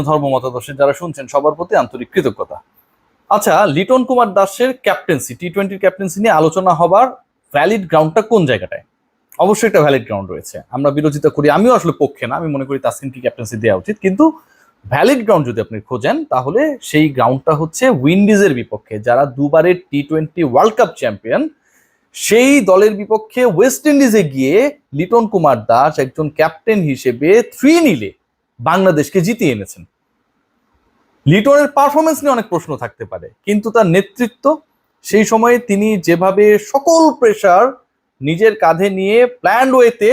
ধর্ম মতাদর্শের যারা শুনছেন সবার প্রতি আন্তরিক কৃতজ্ঞতা। আচ্ছা, লিটন কুমার দাসের ক্যাপ্টেন্সি, টি-20 ক্যাপ্টেন্সি নিয়ে আলোচনা হবার ভ্যালিড গ্রাউন্ডটা কোন জায়গাটায়? অবশ্যই একটা ভ্যালিড গ্রাউন্ড রয়েছে, আমরা বিরোধিতা করি, আমিও আসলে পক্ষে না, আমি মনে করি তাসকিনকে ক্যাপ্টেন্সি দেওয়া উচিত, কিন্তু ভ্যালিড গ্রাউন্ড যদি আপনি খোঁজেন তাহলে সেই গ্রাউন্ডটা হচ্ছে উইন্ডিজের বিপক্ষে, যারা দুবারের টি-20 ওয়ার্ল্ড কাপ চ্যাম্পিয়ন। সেই দলের বিপক্ষে ওয়েস্ট ইন্ডিজে গিয়ে লিটন কুমার দাস একজন ক্যাপ্টেন হিসেবে 3-0 বাংলাদেশকে জিতিয়ে এনেছেন। লিটনের পারফরমেন্স নিয়ে অনেক প্রশ্ন থাকতে পারে, কিন্তু তার নেতৃত্ব, সেই সময়ে তিনি যেভাবে সকল প্রেশার নিজের কাঁধে নিয়ে প্ল্যান্ড ওয়েতে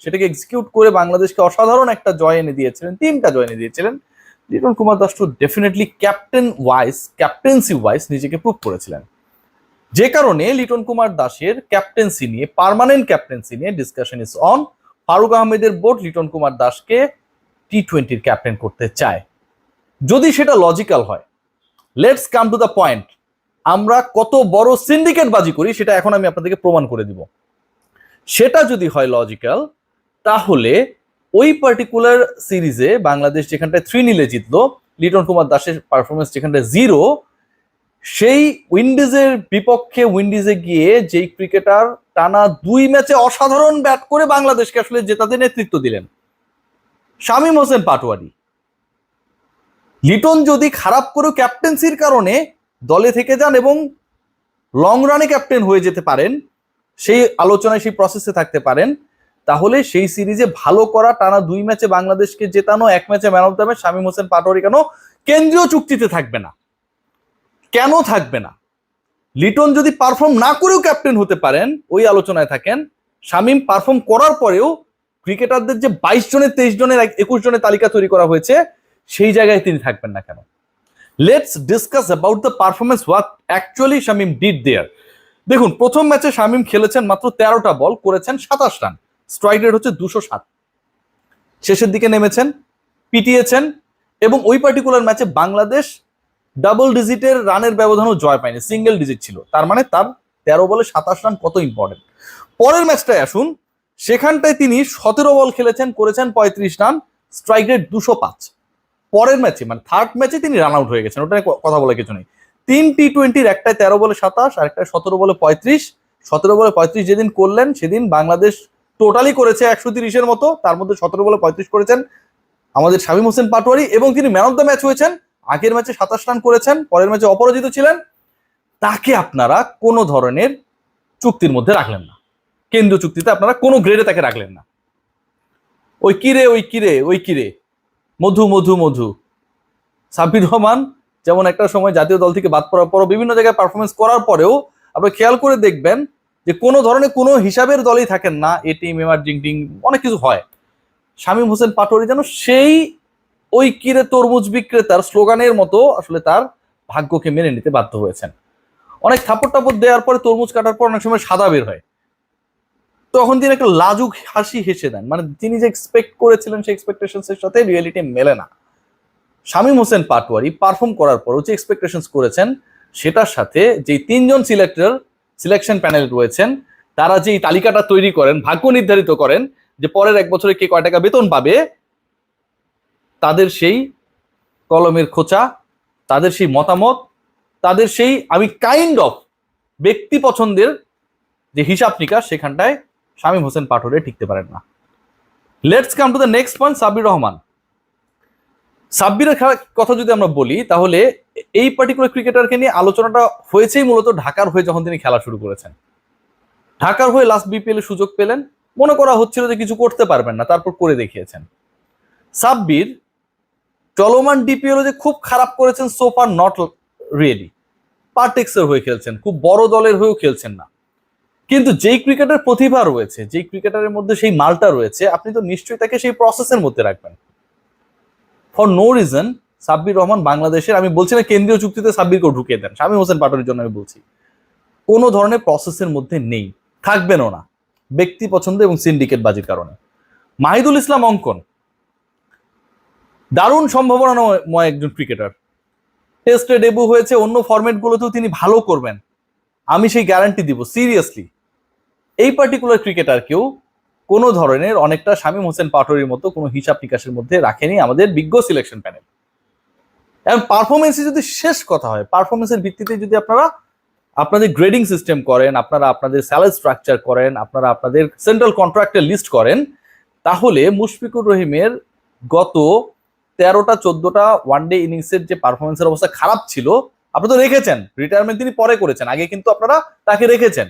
সেটাকে এক্সিকিউট করে বাংলাদেশকে অসাধারণ একটা জয় এনে দিয়েছিলেন, টিমটা জয় এনে দিয়েছিলেন, লিটন কুমার দাস তো ডেফিনেটলি ক্যাপ্টেন্সি ওয়াইজ নিজেকে প্রুভ করেছিলেন। যে কারণে লিটন কুমার দাসের ক্যাপ্টেন্সি নিয়ে, পার্মানেন্ট ক্যাপ্টেন্সি নিয়ে ডিসকাশন ইজ অন। ফারুক আহমেদের বোর্ড লিটন কুমার দাসকে টি-20 ক্যাপ্টেন করতে চায়। যদি সেটা লজিক্যাল হয়, let's come to the point, আমরা কত বড় সিন্ডিকেট বাজি করি সেটা এখন আমি আপনাদেরকে প্রমাণ করে দিব। সেটা যদি হয় লজিক্যাল, তাহলে ওই পার্টিকুলার সিরিজে বাংলাদেশ যেখানটায় 3-0 জিতলো, লিটন কুমার দাসের পারফরমেন্স যেখানটায় 0, সেই উইন্ডিজের বিপক্ষে উইন্ডিজে গিয়ে যেই ক্রিকেটার টানা 2 ম্যাচে অসাধারণ ব্যাট করে বাংলাদেশকে আসলে জেতাতে নেতৃত্ব দিলেন, শামীম হোসেন পাটোয়ারি, লিটন যদি খারাপ করেও ক্যাপ্টেন্সির কারণে দলে থেকে যান এবং লং রানে ক্যাপ্টেন হয়ে যেতে পারেন, সেই আলোচনায় সেই প্রসেসে থাকতে পারেন, তাহলে সেই সিরিজে ভালো করা টানা 2 ম্যাচে বাংলাদেশকে জেতানো, 1 ম্যাচে man of the match Shamim Hossain Patwari কেন কেন্দ্রীয় চুক্তিতে থাকবে না? কেন থাকবে না? লিটন যদি পারফর্ম না করেও ক্যাপ্টেন হতে পারেন, ওই আলোচনায় থাকেন, শামীম পারফর্ম করার পরেও ক্রিকেটারদের যে 22 জনের, 23 জনের, 21 জনের তালিকা তৈরি করা হয়েছে, সেই জায়গায় তিনি থাকবেন না কেন? Let's discuss about the performance, what actually Shamim did দেয়ার। দেখুন, প্রথম ম্যাচে শামীম খেলেছেন মাত্র 13টা বল, করেছেন 27 রান, স্ট্রাইক রেট হচ্ছে 207। শেষের দিকে নেমেছেন, পিটিয়েছেন, এবং ওই পার্টিকুলার ম্যাচে বাংলাদেশ ডাবল ডিজিটের রানের ব্যবধানও জয় পায়নি, সিঙ্গেল ডিজিট ছিল। তার মানে তার 13 বলে 27 রান কত ইম্পর্টেন্ট। পরের ম্যাচটায় আসুন, সেখানটায় তিনি 17 বল খেলেছেন, করেছেন 35 রান, স্ট্রাইক রেট 205। পরের ম্যাচে, মানে থার্ড ম্যাচে তিনি রান আউট হয়ে গেছেন, ওটা কথা বলে কিছু নেই। 3 টি-20, একটায় 13 বলে 27 আর একটা 17 বলে 35। 17 বলে 35 যেদিন করলেন, সেদিন বাংলাদেশ টোটালি করেছে 130-এর মতো, তার মধ্যে 17 বলে 35 করেছেন আমাদের শামীম হোসেন পাটোয়ারি, এবং তিনি ম্যান অফ দ্য ম্যাচ হয়েছেন। আগের ম্যাচে 27 রান করেছেন, পরের ম্যাচে অপরাজিত ছিলেন। তাকে আপনারা কোনো ধরনের চুক্তির মধ্যে রাখলেন না, কেন্দ্রীয় চুক্তিতে আপনারা কোনো গ্রেডে তাকে রাখলেন না। ওই কিরে মধু মধু মধু সাব্বির রহমান যেমন একটা সময় জাতীয় দল থেকে বাদ পড়ার পর বিভিন্ন জায়গায় পারফরমেন্স করার পরেও আপনারা খেয়াল করে দেখবেন যে কোনো ধরনের কোনো হিসাবের দলেই থাকেন না, এ টিম এমার্জিং টিম অনেক কিছু হয়। শামীম হোসেন পাটোয়ারি যেন সেই ওই কিরে তরমুজ বিক্রেতার স্লোগানের মতো আসলে তার ভাগ্যকে মেনে নিতে বাধ্য হয়েছেন। অনেক থাপড় টাপড় দেওয়ার পরে, তরমুজ কাটার পর অনেক সময় সাদা বের হয়, তখন তিনি একটা লাজুক হাসি হেসে দেন, মানে তিনি যে এক্সপেক্ট করেছিলেন সেই এক্সপেকটেশনস এর সাথে রিয়েলিটি মেলে না। শামীম হোসেন পাটোয়ারি পারফর্ম করার পরও যে এক্সপেকটেশনস করেছেন, সেটার সাথে যে 3 জন সিলেকশন প্যানেল রয়েছেন, তারা যে তালিকাটা তৈরি করেন, ভাগ্য নির্ধারিত করেন যে পরের 1 বছরে কে কয় টাকা বেতন পাবে, তাদের সেই কলমের খোঁচা, তাদের সেই মতামত, তাদের সেই আমি কাইন্ড অফ ব্যক্তি পছন্দের যে হিসাব নিকাশ, সেখানটায় শামীম হোসেন পাটোয়ারি টিকতে পারেন না। Let's come to the next point, Sabbir Rahman. সাব্বিরের কথা যদি আমরা বলি, তাহলে এই পার্টিকুলার ক্রিকেটারকে নিয়ে আলোচনাটা হয়েছেই মূলত ঢাকার হয়ে যখন তিনি খেলা শুরু করেছেন। ঢাকার হয়ে লাস্ট বিপিএল এ সুযোগ পেলেন, মনে করা হচ্ছিল যে কিছু করতে পারবেন না, তারপর করে দেখিয়েছেন। সাব্বির চলমান ডিপিএল যে খুব খারাপ করেছেন, সোফার নট রিয়েলি। পার্টেক্সের হয়ে খেলছেন, খুব বড় দলের হয়েও খেলছেন না, কিন্তু যেই ক্রিকেটার প্রতিভা রয়েছে, যেই ক্রিকেটারের মধ্যে সেই মালটা রয়েছে, আপনি তো নিশ্চয়ই তাকে সেই প্রসেসের মধ্যে রাখবেন। For no reason Sabbir Rahman বাংলাদেশের, আমি বলছি না কেন্দ্রীয় চুক্তিতে সাব্বিরকেও ঢুকিয়ে দেন, শামীম হোসেন পাটোয়ারির জন্য আমি বলছি, কোনো ধরনের প্রসেসের মধ্যে নেই, থাকবেনও না, ব্যক্তি পছন্দ এবং সিন্ডিকেট বাজির কারণে। মাহিদুল ইসলাম অঙ্কন দারুণ সম্ভাবনাময় একজন ক্রিকেটার, টেস্টে ডেবু হয়েছে, অন্য ফরম্যাট গুলোতেও তিনি ভালো করবেন, আমি সেই গ্যারান্টি দিব সিরিয়াসলি। এই পার্টিকুলার ক্রিকেটারকেও কোনো ধরনের, অনেকটা শামীম হোসেন পাটোয়ারির মতো কোনো হিসাব নিকাশের মধ্যে রাখেনি আমাদের বিজ্ঞ সিলেকশন প্যানেল। এবং পারফরমেন্সে যদি শেষ কথা হয়, পারফরমেন্সের ভিত্তিতে যদি আপনারা আপনাদের গ্রেডিং সিস্টেম করেন, আপনারা আপনাদের স্যালারি স্ট্রাকচার করেন, আপনারা আপনাদের সেন্ট্রাল কন্ট্রাক্টের লিস্ট করেন, তাহলে মুশফিকুর রহিমের গত 13টা-14টা ওয়ানডে ইনিংসের যে পারফরমেন্সের অবস্থা খারাপ ছিল, আপনি তো রেখেছেন, রিটায়ারমেন্ট তিনি পরে করেছেন, আগে কিন্তু আপনারা তাকে রেখেছেন,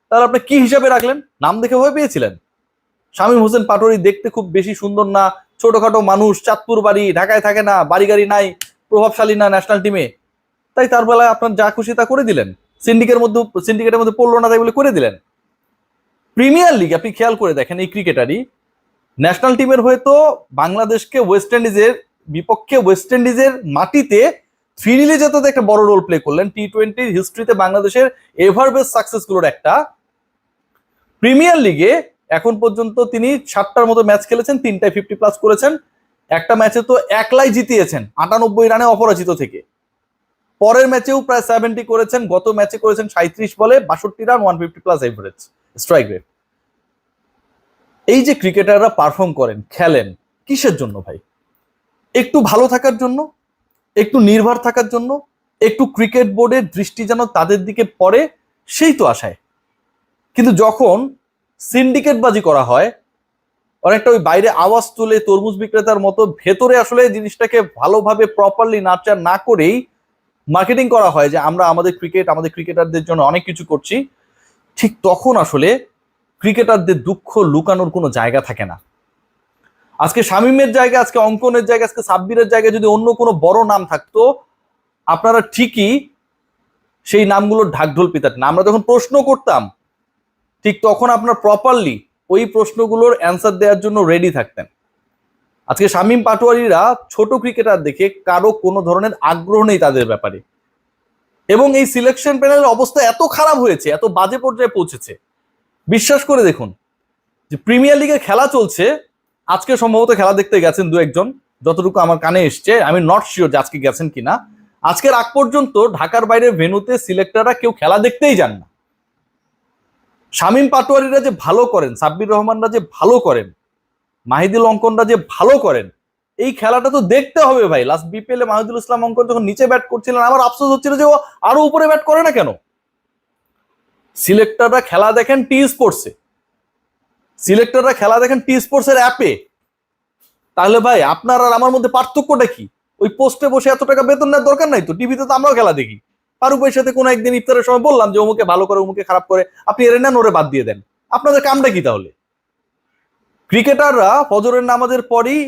তাহলে আপনি কি হিসাবে রাখলেন? নাম দেখে ভয় পেয়েছিলেন? শামীম হোসেন পাটোয়ারি দেখতে খুব বেশি সুন্দর না, ছোটখাটো মানুষ, চাঁদপুর বাড়ি, ঢাকায় থাকে না, বাড়ি গাড়ি নাই, প্রভাবশালী না ন্যাশনাল টিমে, তাই তার বেলায় আপনার যা খুশি তা করে দিলেন, সিন্ডিকেটের মধ্যে পড়লো না তাই বলে করে দিলেন। প্রিমিয়ার লিগ আপনি খেয়াল করে দেখেন, এই ক্রিকেটারই ন্যাশনাল টিমের হয়তো বাংলাদেশকে ওয়েস্ট ইন্ডিজের বিপক্ষে ওয়েস্ট ইন্ডিজের মাটিতে 3-0 জেতাতে একটা বড় রোল প্লে করলেন। টি-20 হিস্ট্রিতে বাংলাদেশের এভার বেস্ট সাকসেসগুলোর একটা। প্রিমিয়ার লিগে এখন পর্যন্ত তিনি 7টার মতো ম্যাচ খেলেছেন, 3টায় 50+ করেছেন, একটা ম্যাচে তো একলাই জিতিয়েছেন 98 রানে অপরাজিত থেকে। পরের ম্যাচেও প্রায় 70 করেছেন, গত ম্যাচে করেছেন 37 বলে 62 রান, 150+ এভারেজ স্ট্রাইক রেট। এই যে ক্রিকেটাররা পারফর্ম করেন, খেলেন, কিসের জন্য ভাই? একটু ভালো থাকার জন্য, একটু নির্ভর থাকার জন্য, একটু ক্রিকেট বোর্ডের দৃষ্টি যেন তাদের দিকে পড়ে, সেই তো আশায়। কিন্তু যখন সিন্ডিকেটবাজি করা হয়, অনেকটা ওই বাইরে আওয়াজ তুলে তরমুজ বিক্রেতার মতো ভেতরে আসলে জিনিসটাকে ভালোভাবে প্রপারলি নার্চার না করেই মার্কেটিং করা হয় যে আমরা আমাদের ক্রিকেট, আমাদের ক্রিকেটারদের জন্য অনেক কিছু করছি, ঠিক তখন আসলে ক্রিকেটারদের দুঃখ লুকানোর কোনো জায়গা থাকে না। আজকে শামীমের জায়গায়, আজকে অঙ্কনের জায়গায়, আজকে সাব্বিরের জায়গায় যদি অন্য কোনো বড় নাম থাকতো, আপনারা ঠিকই সেই নামগুলোর ঢাকঢোল পিটাতেন। আমরা যখন প্রশ্ন করতাম, ঠিক তখন আপনার প্রপারলি ওই প্রশ্নগুলোর অ্যান্সার দেওয়ার জন্য রেডি থাকতেন। আজকে শামীম পাটোয়ারিরা ছোট ক্রিকেটার দেখে কারো কোনো ধরনের আগ্রহ নেই তাদের ব্যাপারে, এবং এই সিলেকশন প্যানেলের অবস্থা এত খারাপ হয়েছে, এত বাজে পর্যায়ে পৌঁছেছে। বিশ্বাস করে দেখুন যে প্রিমিয়ার লিগে খেলা চলছে, আজকে সম্ভবত খেলা দেখতে গেছেন দু একজন, যতটুকু আমার কানে এসছে, আমি নট শিওর যে আজকে গেছেন কিনা। আজকের আগ পর্যন্ত ঢাকার বাইরে ভেন্যুতে সিলেক্টররা কেউ খেলা দেখতেই যান না। শামীম পাটোয়ারিরা যে ভালো করেন, সাব্বির রহমানরা যে ভালো করেন, মাহিদুল অঙ্কনরা যে ভালো করেন, এই খেলাটা তো দেখতে হবে ভাই। লাস্ট বিপিএল এ মাহিদুল ইসলাম অঙ্কন যখন নিচে ব্যাট করছিলেন, আমার আফসোস হচ্ছিল যে ও আরো উপরে ব্যাট করে না কেন। সিলেক্টররা খেলা দেখেন টি স্পোর্টসে, সিলেক্টররা খেলা দেখেন টি স্পোর্টসের অ্যাপে। তাহলে ভাই আপনার আর আমার মধ্যে পার্থক্যটা কি? ওই পোস্টে বসে এত টাকা বেতন নেওয়ার দরকার নাই তো, টিভিতে তো আমরাও খেলা দেখি। ফারুক ভাইয়ের সাথে কোনো একদিন ইফতারের সময় বললাম যে অমুকে ভালো করে, অমুকে খারাপ করে, আপনি এর নেন, ওরে বাদ দিয়ে দেন। আপনাদের কামটা কি তাহলে? ক্রিকেটাররা ফজরের নামাজের পরই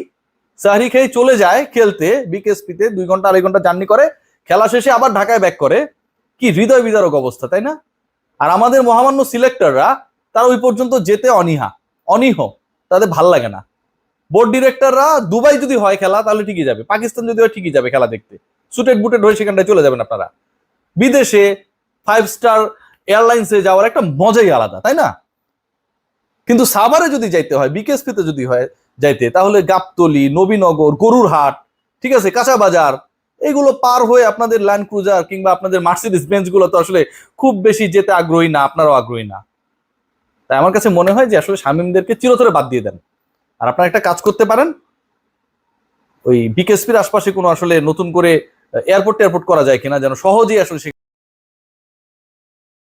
সাহরি খেয়ে চলে যায় খেলতে বিকেএসপিতে, 2 ঘন্টা 2.5 ঘন্টা জার্নি করে, খেলা শেষে আবার ঢাকায় ব্যাক করে। কি হৃদয় বিদারক অবস্থা, তাই না? আর আমাদের মহামান্য সিলেক্টররা, তারা ওই পর্যন্ত যেতে অনীহ, তাদের ভাল লাগে না। বোর্ড ডিরেক্টররা দুবাই যদি হয় খেলা তাহলে ঠিকই যাবে, পাকিস্তান যদি হয় ঠিকই যাবে খেলা দেখতে, সুটেড বুটেড হয়ে সেখানটায় চলে যাবেন আপনারা। বিদেশে 5 স্টার এয়ারলাইন্সে যাওয়ার একটা মজাই আলাদা, তাই না? কিন্তু সাভারে যদি যাইতে হয়, বিকেএসপিতে যদি হয় যাইতে, তাহলে গাবতলী, নবীনগর, গরুরহাট, ঠিক আছে, কাঁচা বাজার, এগুলো পার হয়ে আপনাদের ল্যান্ড ক্রুজার কিংবা আপনাদের মার্সিডিজ বেঞ্চ গুলো তো আসলে খুব বেশি যেতে আগ্রহী না, আপনারাও আগ্রহী না। তাই আমার কাছে মনে হয় যে আসলে শামীমদেরকে চিরতরে বাদ দিয়ে দেন। আর আপনারা একটা কাজ করতে পারেন, ওই বিকেএসপির আশপাশে কোনো আসলে নতুন করে এয়ারপোর্ট করা যায় কিনা, যেন সহজেই আসলে